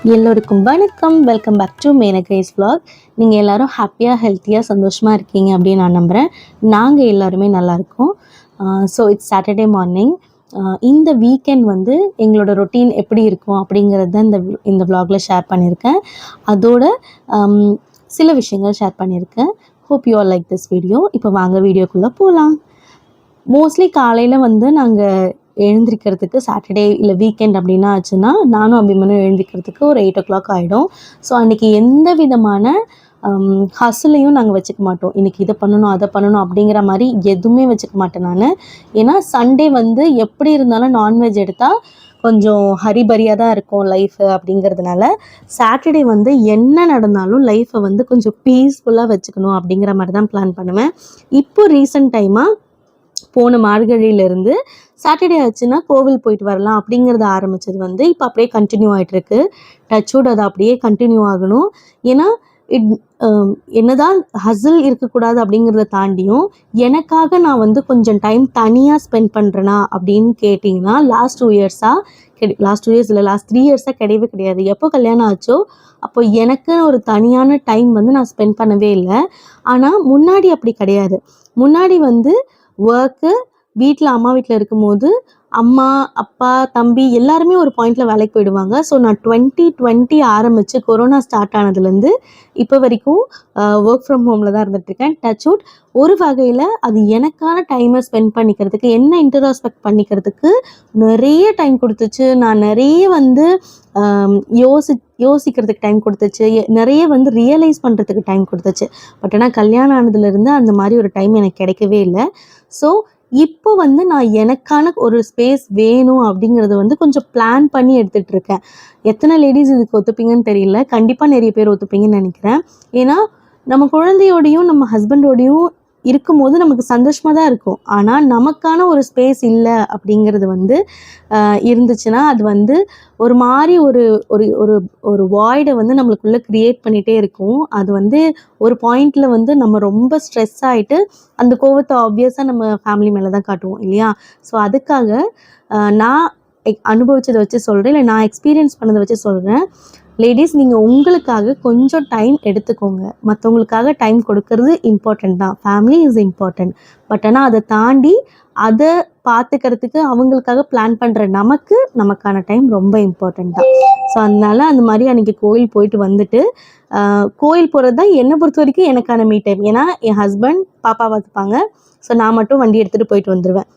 எல்லோருக்கும் வணக்கம். Welcome back to Menaka's vlog. நீங்கள் எல்லோரும் ஹாப்பியாக ஹெல்த்தியாக சந்தோஷமாக இருக்கீங்க அப்படின்னு நான் நம்புகிறேன். நாங்கள் எல்லாருமே நல்லாயிருக்கோம். So it's Saturday morning. இந்த வீக்கெண்ட் வந்து எங்களோட ரொட்டீன் எப்படி இருக்கும் அப்படிங்கிறது தான் இந்த vlogல ஷேர் பண்ணியிருக்கேன். அதோட சில விஷயங்கள் ஷேர் பண்ணியிருக்கேன். Hope you all like this video. இப்போ வாங்க வீடியோக்குள்ளே போகலாம். மோஸ்ட்லி காலையில் வந்து நாங்கள் எழுந்திரிக்கிறதுக்கு சாட்டர்டே இல்லை வீக்கெண்ட் அப்படின்னா ஆச்சுன்னா நானும் அபிமனும் எழுந்திரிக்கிறதுக்கு ஒரு 8 o'clock ஆகிடும். ஸோ அன்றைக்கி எந்த விதமான ஹஸ்லையும் நாங்கள் வச்சுக்க மாட்டோம். இன்றைக்கி இதை பண்ணணும் அதை பண்ணணும் அப்படிங்கிற மாதிரி எதுவுமே வச்சுக்க மாட்டேன் நான். ஏன்னா சண்டே வந்து எப்படி இருந்தாலும் நான்வெஜ் எடுத்தால் கொஞ்சம் ஹரிபரியாக தான் இருக்கும் லைஃபு அப்படிங்கிறதுனால சாட்டர்டே வந்து என்ன நடந்தாலும் லைஃப்பை வந்து கொஞ்சம் பீஸ்ஃபுல்லாக வச்சுக்கணும் அப்படிங்கிற மாதிரி தான் பிளான் பண்ணுவேன். இப்போ ரீசெண்ட் டைமாக போன மார்கழியிலேருந்து சாட்டர்டே ஆச்சுன்னா கோவில் போயிட்டு வரலாம் அப்படிங்கிறத ஆரம்பித்தது வந்து இப்போ அப்படியே கண்டினியூ ஆகிட்டுருக்கு. டச்வுட் அது அப்படியே கண்டினியூ ஆகணும். ஏன்னா என்னதான் ஹசில் இருக்கக்கூடாது அப்படிங்கிறத தாண்டியும் எனக்காக நான் வந்து கொஞ்சம் டைம் தனியாக ஸ்பெண்ட் பண்ணுறேனா அப்படின்னு கேட்டிங்கன்னா லாஸ்ட் 2 இயர்ஸ் இல்லை லாஸ்ட் 3 இயர்ஸாக கிடையவே கிடையாது. எப்போ கல்யாணம் ஆச்சோ அப்போ எனக்கு ஒரு தனியான டைம் வந்து நான் ஸ்பெண்ட் பண்ணவே இல்லை. ஆனால் முன்னாடி அப்படி கிடையாது. முன்னாடி வந்து ஒர்க்கு அம்மா வீட்டில் இருக்கும்போது அம்மா அப்பா தம்பி எல்லாருமே ஒரு பாயிண்டில் வேலைக்கு போயிடுவாங்க. ஸோ நான் 2020 ஆரம்பித்து கொரோனா ஸ்டார்ட் ஆனதுலேருந்து இப்போ வரைக்கும் ஒர்க் ஃப்ரம் ஹோமில் தான் இருந்துகிட்ருக்கேன். டச்வுட் ஒரு வகையில் அது எனக்கான டைமை ஸ்பெண்ட் பண்ணிக்கிறதுக்கு என்ன இன்டராஸ்பெக்ட் பண்ணிக்கிறதுக்கு நிறைய டைம் கொடுத்துச்சு. நான் நிறைய வந்து யோசிக்கிறதுக்கு டைம் கொடுத்துச்சு. நிறைய வந்து ரியலைஸ் பண்ணுறதுக்கு டைம் கொடுத்துச்சு. பட் ஆனால் கல்யாணம் ஆனதுலேருந்து அந்த மாதிரி ஒரு டைம் எனக்கு கிடைக்கவே இல்லை. ஸோ இப்போ வந்து நான் எனக்கான ஒரு ஸ்பேஸ் வேணும் அப்படிங்கிறத வந்து கொஞ்சம் பிளான் பண்ணி எடுத்துகிட்டு இருக்கேன். எத்தனை லேடிஸ் இதுக்கு ஒத்துப்பீங்கன்னு தெரியல. கண்டிப்பாக நிறைய பேர் ஒத்துப்பீங்கன்னு நினைக்கிறேன். ஏன்னா நம்ம குழந்தையோடையும் நம்ம ஹஸ்பண்டோடையும் இருக்கும்போது நமக்கு சந்தோஷமாக தான் இருக்கும். ஆனால் நமக்கான ஒரு ஸ்பேஸ் இல்லை அப்படிங்கிறது வந்து இருந்துச்சுன்னா அது வந்து ஒரு மாதிரி ஒரு ஒரு ஒரு ஒரு வாய்டை வந்து நம்மளுக்குள்ளே க்ரியேட் பண்ணிகிட்டே இருக்கும். அது வந்து ஒரு பாயிண்டில் வந்து நம்ம ரொம்ப ஸ்ட்ரெஸ் ஆகிட்டு அந்த கோவத்தை ஆப்வியஸாக நம்ம ஃபேமிலி மேலே தான் காட்டுவோம் இல்லையா? ஸோ அதுக்காக நான் அனுபவிச்சதை வச்சு சொல்கிறேன், இல்லை நான் எக்ஸ்பீரியன்ஸ் பண்ணதை வச்சு சொல்கிறேன். லேடிஸ், நீங்கள் உங்களுக்காக கொஞ்சம் டைம் எடுத்துக்கோங்க. மற்றவங்களுக்காக டைம் கொடுக்கறது இம்பார்ட்டண்ட் தான். Family is important. பட் ஆனால் அதை தாண்டி அதை பார்த்துக்கிறதுக்கு அவங்களுக்காக பிளான் பண்ணுற நமக்கான டைம் ரொம்ப இம்பார்ட்டண்ட் தான். ஸோ அதனால் அந்த மாதிரி அன்றைக்கி கோயில் போயிட்டு வந்துட்டு கோயில் போகிறது தான் என்னை பொறுத்த வரைக்கும் எனக்கான மீ டைம். ஏன்னா என் ஹஸ்பண்ட் பாப்பா பார்த்துப்பாங்க. ஸோ நான் மட்டும் வண்டி எடுத்துகிட்டு போயிட்டு வந்துடுவேன்.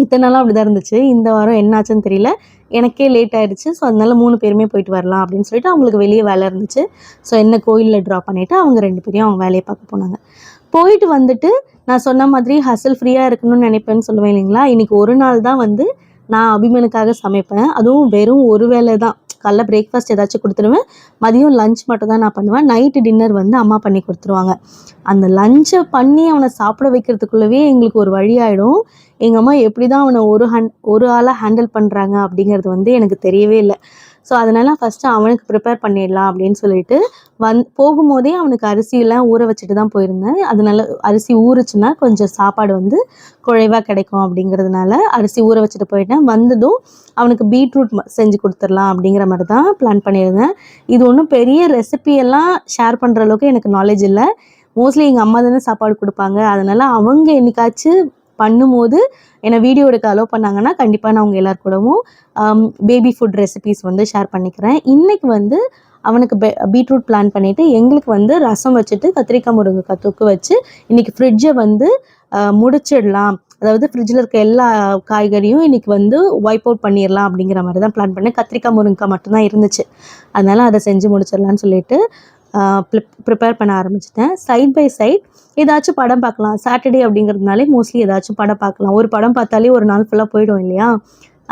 இத்தனை நாளாக அப்படி தான் இருந்துச்சு. இந்த வாரம் என்னாச்சுன்னு தெரியல, எனக்கே லேட் ஆகிடுச்சு. ஸோ அதனால் 3 பேருமே போயிட்டு வரலாம் அப்படின்னு சொல்லிட்டு அவங்களுக்கு வெளியே வேலை இருந்துச்சு. ஸோ என்ன கோயிலில் ட்ராப் பண்ணிவிட்டு அவங்க 2 பேரையும் அவங்க வேலையை பார்க்க போனாங்க. போயிட்டு வந்துட்டு நான் சொன்ன மாதிரி ஹசல் ஃப்ரீயாக இருக்கணும்னு நினைப்பேன்னு சொல்லுவேன் இல்லைங்களா? இன்றைக்கி ஒரு நாள் தான் வந்து நான் அபிமனுக்காக சமைப்பேன். அதுவும் வெறும் ஒரு வேளை தான். காலைல பிரேக்ஃபாஸ்ட் ஏதாச்சும் கொடுத்துருவேன். மதியம் லஞ்ச் மட்டும் தான் நான் பண்ணுவேன். நைட்டு டின்னர் வந்து அம்மா பண்ணி கொடுத்துருவாங்க. அந்த லஞ்சை பண்ணி அவனை சாப்பிட வைக்கிறதுக்குள்ளவே எங்களுக்கு ஒரு வழி ஆகிடும். எங்கள் அம்மா எப்படி தான் அவனை ஒரு ஆளாக ஹேண்டில் பண்ணுறாங்க அப்படிங்கிறது வந்து எனக்கு தெரியவே இல்லை. ஸோ அதனால் ஃபஸ்ட்டு அவனுக்கு ப்ரிப்பேர் பண்ணிடலாம் அப்படின்னு சொல்லிட்டு போகும்போதே அவனுக்கு அரிசியெல்லாம் ஊற வச்சுட்டு தான் போயிருந்தேன். அதனால அரிசி ஊறுச்சுன்னா கொஞ்சம் சாப்பாடு வந்து குறைவாக கிடைக்கும் அப்படிங்கிறதுனால அரிசி ஊற வச்சுட்டு போயிட்டேன். வந்ததும் அவனுக்கு பீட்ரூட் செஞ்சு கொடுத்துடலாம் அப்படிங்கிற மாதிரி தான் பிளான் பண்ணியிருந்தேன். இது ஒன்றும் பெரிய ரெசிபியெல்லாம் ஷேர் பண்ணுற அளவுக்கு எனக்கு நாலேஜ் இல்லை. மோஸ்ட்லி எங்கள் அம்மா தானே சாப்பாடு கொடுப்பாங்க. அதனால் அவங்க என்னைக்காச்சும் பண்ணும்போது என்னை வீடியோ எடுக்க அலோவ் பண்ணாங்கன்னா கண்டிப்பாக நான் அவங்க எல்லார் கூடவும் பேபி ஃபுட் ரெசிபீஸ் வந்து ஷேர் பண்ணிக்கிறேன். இன்றைக்கி வந்து அவனுக்கு பீட்ரூட் பிளான் பண்ணிவிட்டு எங்களுக்கு வந்து ரசம் வச்சுட்டு கத்திரிக்காய் முருங்கைக்காய் தொக்கு வச்சு இன்றைக்கி ஃப்ரிட்ஜை வந்து முடிச்சிடலாம். அதாவது ஃப்ரிட்ஜில் இருக்க எல்லா காய்கறியும் இன்றைக்கி வந்து வைப் அவுட் பண்ணிடலாம் அப்படிங்கிற மாதிரி தான் பிளான் பண்ணேன். கத்திரிக்காய் முருங்கைக்காய் மட்டும்தான் இருந்துச்சு. அதனால் அதை செஞ்சு முடிச்சிடலான்னு சொல்லிட்டு ப்ரிப்பேர் பண்ண ஆரம்பிச்சிட்டேன். சைட் பை சைட் ஏதாச்சும் படம் பார்க்கலாம். சாட்டர்டே அப்படிங்கிறதுனாலே மோஸ்ட்லி ஏதாச்சும் படம் பார்க்கலாம். ஒரு படம் பார்த்தாலே ஒரு நாள் ஃபுல்லாக போயிடும் இல்லையா?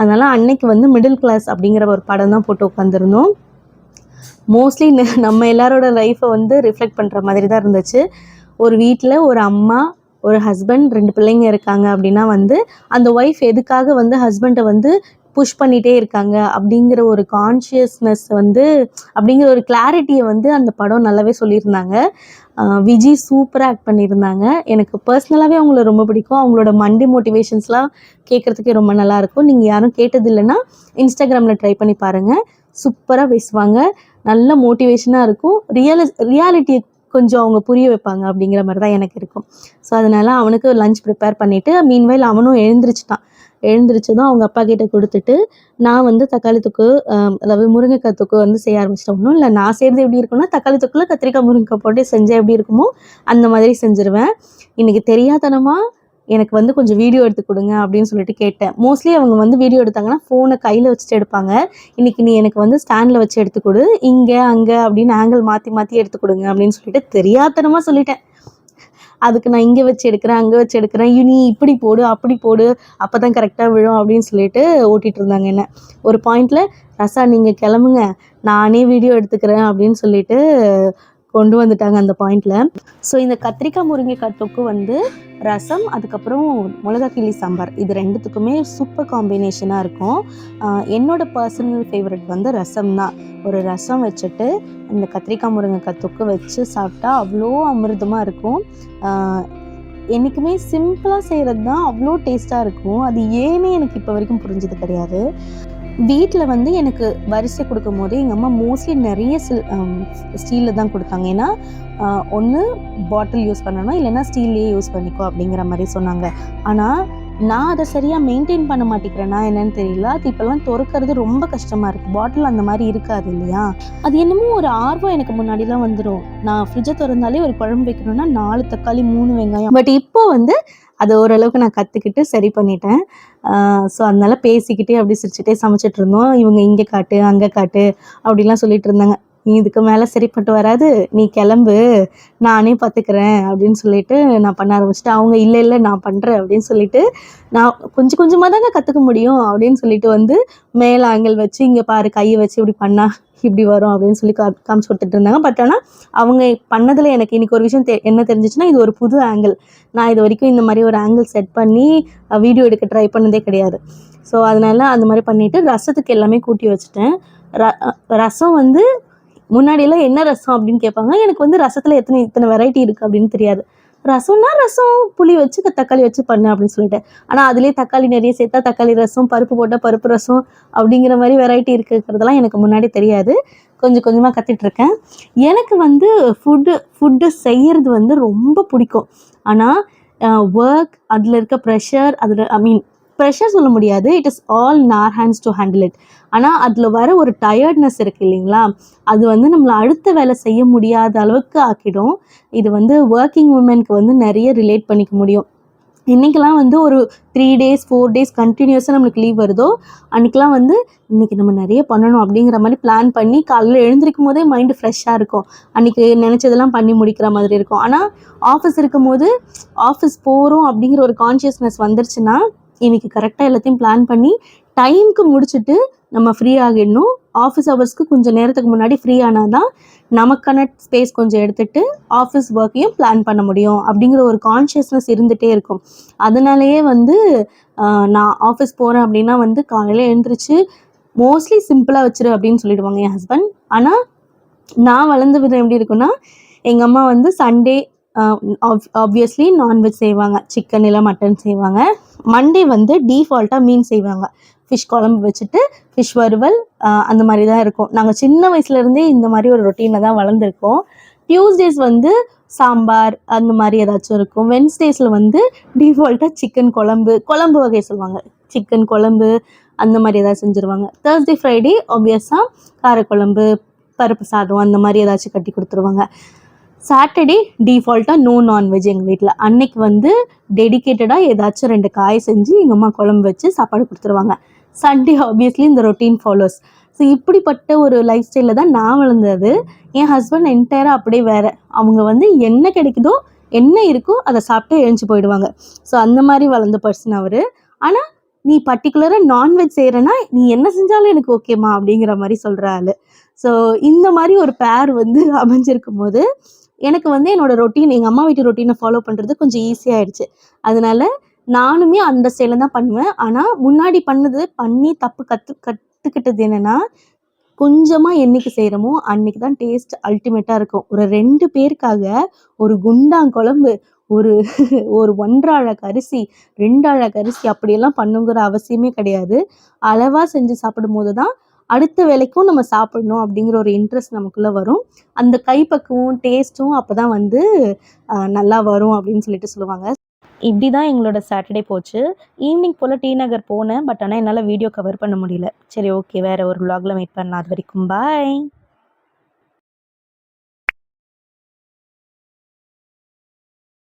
அதனால் அன்னைக்கு வந்து மிடில் கிளாஸ் அப்படிங்கிற ஒரு படம் தான் போட்டு உட்காந்துருந்தோம். மோஸ்ட்லி நம்ம எல்லாரோட லைஃப்பை வந்து ரிஃப்ளெக்ட் பண்ணுற மாதிரி தான் இருந்துச்சு. ஒரு வீட்டில் ஒரு அம்மா, ஒரு ஹஸ்பண்ட், 2 பிள்ளைங்க இருக்காங்க அப்படின்னா வந்து அந்த ஒய்ஃப் எதுக்காக வந்து ஹஸ்பண்டை வந்து புஷ் பண்ணிகிட்டே இருக்காங்க அப்படிங்கிற ஒரு கான்ஷியஸ்னஸ் வந்து அப்படிங்கிற ஒரு கிளாரிட்டியை வந்து அந்த படம் நல்லாவே சொல்லியிருந்தாங்க. விஜி சூப்பராக ஆக்ட் பண்ணியிருந்தாங்க. எனக்கு பர்சனலாகவே அவங்கள ரொம்ப பிடிக்கும். அவங்களோட மண்டி மோட்டிவேஷன்ஸ்லாம் கேட்குறதுக்கே ரொம்ப நல்லாயிருக்கும். நீங்கள் யாரும் கேட்டது இல்லைன்னா இன்ஸ்டாகிராமில் ட்ரை பண்ணி பாருங்கள். சூப்பராக பேசுவாங்க. நல்ல மோட்டிவேஷனாக இருக்கும். ரியாலிட்டியை கொஞ்சம் அவங்க புரிய வைப்பாங்க அப்படிங்கிற மாதிரி தான் எனக்கு இருக்கும். ஸோ அதனால் அவனுக்கு லஞ்ச் ப்ரிப்பேர் பண்ணிவிட்டு மீன்வைல் அவனும் எழுந்திரிச்சதும் அவங்க அப்பா கிட்ட கொடுத்துட்டு நான் வந்து தக்காளி தொக்கு அதாவது முருங்கைக்காய் தொக்கு வந்து செய்ய ஆரம்பிச்சிட்டேன். ஒன்றும் இல்லை, நான் செய்கிறது எப்படி இருக்குன்னா தக்காளி தொக்கில் கத்திரிக்காய் முருங்கைக்காய் போட்டு செஞ்சால் எப்படி இருக்குமோ அந்த மாதிரி செஞ்சுருவேன். இன்றைக்கி தெரியாதனமாக எனக்கு வந்து கொஞ்சம் வீடியோ எடுத்து கொடுங்க அப்படின்னு சொல்லிட்டு கேட்டேன். மோஸ்ட்லி அவங்க வந்து வீடியோ எடுத்தாங்கன்னா ஃபோனை கையில் வச்சுட்டு எடுப்பாங்க. இன்றைக்கி நீ எனக்கு வந்து ஸ்டாண்டில் வச்சு எடுத்து கொடு, இங்கே அங்கே அப்படின்னு ஆங்கிள் மாற்றி எடுத்து கொடுங்க அப்படின்னு சொல்லிட்டு தெரியாதனமாக சொல்லிட்டேன். அதுக்கு நான் இங்கே வச்சு எடுக்கிறேன், அங்கே வச்சு எடுக்கிறேன், நீ இப்படி போடு அப்படி போடு அப்போ தான் கரெக்டாக விழும் அப்படின்னு சொல்லிட்டு ஓட்டிகிட்டு இருந்தாங்க என்ன. ஒரு பாயிண்டில் ரசா நீங்கள் கிளம்புங்க, நானே வீடியோ எடுத்துக்கிறேன் அப்படின்னு சொல்லிட்டு கொண்டு வந்துட்டாங்க அந்த பாயிண்டில். ஸோ இந்த கத்திரிக்காய் முருங்கைக்காய் தொக்கு வந்து ரசம், அதுக்கப்புறம் மிளகா கிள்ளி சாம்பார், இது ரெண்டுத்துக்குமே சூப்பர் காம்பினேஷனாக இருக்கும். என்னோடய பர்சனல் ஃபேவரட் வந்து ரசம் தான். ஒரு ரசம் வச்சுட்டு இந்த கத்திரிக்காய் முருங்கைக்காய் தொக்கு வச்சு சாப்பிட்டா அவ்வளோ அமிர்தமாக இருக்கும். என்றைக்குமே சிம்பிளாக செய்கிறது தான் அவ்வளோ டேஸ்ட்டாக இருக்கும். அது ஏன்னே எனக்கு இப்போ வரைக்கும் புரிஞ்சது கிடையாது. வீட்டில் வந்து எனக்கு வரிசை கொடுக்கும் போது எங்கள் அம்மா மோஸ்ட்லி நிறைய ஸ்டீலில் தான் கொடுத்தாங்க. ஏன்னா ஒன்று பாட்டில் யூஸ் பண்ணணும், இல்லைன்னா ஸ்டீல்லையே யூஸ் பண்ணிக்கோ அப்படிங்கிற மாதிரி சொன்னாங்க. ஆனால் நான் அதை சரியாக மெயின்டைன் பண்ண மாட்டேங்கிறேன்னா என்னன்னு தெரியல. அது இப்போல்லாம் திறக்கிறது ரொம்ப கஷ்டமாக இருக்குது. பாட்டில் அந்த மாதிரி இருக்காது இல்லையா. அது என்னமோ ஒரு ஆர்வம் எனக்கு முன்னாடிலாம் வந்துடும். நான் ஃப்ரிட்ஜை திறந்தாலே ஒரு குழம்பு வைக்கணும்னா 4 தக்காளி 3 வெங்காயம். பட் இப்போ வந்து அது ஓரளவுக்கு நான் கற்றுக்கிட்டு சரி பண்ணிட்டேன். ஸோ அதனால பேசிக்கிட்டே அப்படி சிரிச்சுட்டே சமைச்சிட்டு இருந்தோம். இவங்க இங்கே காட்டு அங்கே காட்டு அப்படிலாம் சொல்லிட்டு இருந்தாங்க. நீ இதுக்கு மேலே சரிப்பட்டு வராது, நீ கிளம்பு, நானே பார்த்துக்கிறேன் அப்படின்னு சொல்லிட்டு நான் பண்ண ஆரம்பிச்சிட்டேன். அவங்க இல்லை நான் பண்ணுறேன் அப்படின்னு சொல்லிட்டு நான் கொஞ்சம் கொஞ்சமாக தாங்க கற்றுக்க முடியும் அப்படின்னு சொல்லிட்டு வந்து மேலே ஆங்கிள் வச்சு இங்கே பாரு கையை வச்சு இப்படி பண்ணா இப்படி வரும் அப்படின்னு சொல்லி காமிச்சு கொடுத்துட்டு இருந்தாங்க. பட் ஆனால் அவங்க பண்ணதில் எனக்கு இன்றைக்கி ஒரு விஷயம் என்ன தெரிஞ்சிச்சுன்னா, இது ஒரு புது ஆங்கிள். நான் இது வரைக்கும் இந்த மாதிரி ஒரு ஆங்கிள் செட் பண்ணி வீடியோ எடுக்க ட்ரை பண்ணதே கிடையாது. ஸோ அதனால் அந்த மாதிரி பண்ணிவிட்டு ரசத்துக்கு எல்லாமே கூட்டி வச்சுட்டேன். ரசம் வந்து முன்னாடியெல்லாம் என்ன ரசம் அப்படின்னு கேட்பாங்க. எனக்கு வந்து ரசத்தில் இத்தனை வெரைட்டி இருக்குது அப்படின்னு தெரியாது. ரசம்னா ரசம், புளி வச்சு தக்காளி வச்சு பண்ணு அப்படின்னு சொல்லிட்டு. ஆனால் அதுலேயே தக்காளி நிறைய சேர்த்தா தக்காளி ரசம், பருப்பு போட்டால் பருப்பு ரசம் அப்படிங்கிற மாதிரி வெரைட்டி இருக்கிறதெல்லாம் எனக்கு முன்னாடி தெரியாது. கொஞ்சம் கொஞ்சமாக கற்றுட்ருக்கேன். எனக்கு வந்து ஃபுட்டு செய்கிறது வந்து ரொம்ப பிடிக்கும். ஆனால் ஒர்க், அதில் இருக்க ப்ரெஷர், ப்ரெஷர் சொல்ல முடியாது, it is all in our hands to handle it. ஆனால் அதில் வர ஒரு டயர்ட்னஸ் இருக்குது இல்லைங்களா, அது வந்து நம்மளை அடுத்த வேலை செய்ய முடியாத அளவுக்கு ஆக்கிடும். இது வந்து ஒர்க்கிங் உமனுக்கு வந்து நிறைய ரிலேட் பண்ணிக்க முடியும். இன்றைக்கெலாம் வந்து ஒரு 3 days 4 days கண்டினியூஸாக நம்மளுக்கு லீவ் வருதோ அன்றைக்கெலாம் வந்து இன்றைக்கி நம்ம நிறைய பண்ணணும் அப்படிங்கிற மாதிரி பிளான் பண்ணி காலையில் எழுந்திருக்கும் போதே மைண்டு ஃப்ரெஷ்ஷாக இருக்கும். அன்றைக்கி நினச்சதெல்லாம் பண்ணி முடிக்கிற மாதிரி இருக்கும். ஆனால் ஆஃபீஸ் இருக்கும் போது ஆஃபீஸ் போகிறோம் அப்படிங்கிற ஒரு கான்ஷியஸ்னஸ் வந்துருச்சுன்னா இன்றைக்கி கரெக்டாக எல்லாத்தையும் பிளான் பண்ணி டைமுக்கு முடிச்சுட்டு நம்ம ஃப்ரீ ஆகிடணும். ஆஃபீஸ் ஹவர்ஸ்க்கு கொஞ்சம் நேரத்துக்கு முன்னாடி ஃப்ரீ ஆனால் தான் நமக்கான ஸ்பேஸ் கொஞ்சம் எடுத்துகிட்டு ஆஃபீஸ் ஒர்க்கையும் பிளான் பண்ண முடியும் அப்படிங்கிற ஒரு கான்ஷியஸ்னஸ் இருந்துகிட்டே இருக்கும். அதனாலேயே வந்து நான் ஆஃபீஸ் போகிறேன் அப்படின்னா வந்து காலையில் எழுந்திரிச்சு மோஸ்ட்லி சிம்பிளாக வச்சிரு அப்படின்னு சொல்லிடுவாங்க என் ஹஸ்பண்ட். ஆனால் நான் வளர்ந்த விதம் எப்படி இருக்குன்னா, எங்கள் அம்மா வந்து சண்டே ஆப்வியஸ்லி நான்வெஜ் செய்வாங்க, சிக்கன் இல்லை மட்டன் செய்வாங்க. மண்டே வந்து டீஃபால்ட்டாக மீன் செய்வாங்க. ஃபிஷ் குழம்பு வச்சுட்டு ஃபிஷ் வறுவல் அந்த மாதிரி தான் இருக்கும். நாங்கள் சின்ன வயசுலேருந்தே இந்த மாதிரி ஒரு ரொட்டீனில் தான் வளர்ந்துருக்கோம். டியூஸ்டேஸ் வந்து சாம்பார் அந்த மாதிரி ஏதாச்சும் இருக்கும். வென்ஸ்டேஸில் வந்து டீஃபால்ட்டாக சிக்கன் குழம்பு வகை சொல்லுவாங்க, சிக்கன் குழம்பு அந்த மாதிரி ஏதாவது செஞ்சுருவாங்க. தேர்ஸ்டே ஃப்ரைடே ஆப்வியஸாக காரக்குழம்பு, பருப்பு சாதம் அந்த மாதிரி ஏதாச்சும் கட்டி கொடுத்துருவாங்க. சாட்டர்டே டிஃபால்ட்டாக நோ நான்வெஜ் எங்கள் வீட்டில். அன்னைக்கு வந்து டெடிக்கேட்டடாக ஏதாச்சும் 2 காய் செஞ்சு எங்கள் அம்மா குழம்பு வச்சு சாப்பாடு கொடுத்துருவாங்க. சண்டே ஆப்வியஸ்லி இந்த ரொட்டீன் ஃபாலோஸ். ஸோ இப்படிப்பட்ட ஒரு லைஃப் ஸ்டைலில் தான் நான் வளர்ந்தது. என் ஹஸ்பண்ட் என்டையராக அப்படியே வேறு. அவங்க வந்து என்ன கிடைக்குதோ என்ன இருக்கோ அதை சாப்பிட்டு எழுந்து போயிடுவாங்க. ஸோ அந்த மாதிரி வளர்ந்த பர்சன் அவர். ஆனால் நீ பர்டிகுலராக நான்வெஜ் செய்கிறேன்னா நீ என்ன செஞ்சாலும் எனக்கு ஓகேம்மா அப்படிங்கிற மாதிரி சொல்கிற ஆள். ஸோ இந்த மாதிரி ஒரு பேர் வந்து அமைஞ்சிருக்கும் போது எனக்கு வந்து என்னோடய ரொட்டீன், எங்கள் அம்மா வீட்டு ரொட்டீனை ஃபாலோ பண்ணுறது கொஞ்சம் ஈஸியாகிடுச்சு. அதனால் நானுமே அந்த ஸ்டைல்ல தான் பண்ணுவேன். ஆனா, முன்னாடி பண்ணி தப்பு கத்துக்கிட்டது என்னன்னா, கொஞ்சமா என்னைக்கு செய்றோமோ, அன்னைக்கு தான் டேஸ்ட் அல்டிமேட்டா இருக்கும். ஒரு 2 பேருக்காக ஒரு குண்டான் குழம்பு, ஒரு ஒரு 1 1/2 அழகு அரிசி, 2 அழகு அரிசி அப்படியெல்லாம் பண்ணுங்கிற அவசியமே கிடையாது. அளவா செஞ்சு சாப்பிடும்போது தான், அடுத்த வேளைக்கும் நம்ம சாப்பிடணும் அப்படிங்கிற ஒரு இன்ட்ரெஸ்ட் நமக்குள்ள வரும். அந்த கைப்பக்குவம், டேஸ்ட்டும் அப்பதான் வந்து நல்லா வரும் அப்படின்னு சொல்லிட்டு சொல்லுவாங்க. இப்படி தான் எங்களோட சாட்டர்டே போச்சு. ஈவினிங் போல டி நகர் போனேன். பட் ஆனா என்னால வீடியோ கவர் பண்ண முடியல. சரி ஓகே. வேற ஒரு விலாக்ல மீட் பண்ணலாம். அது வரைக்கும் பாய்.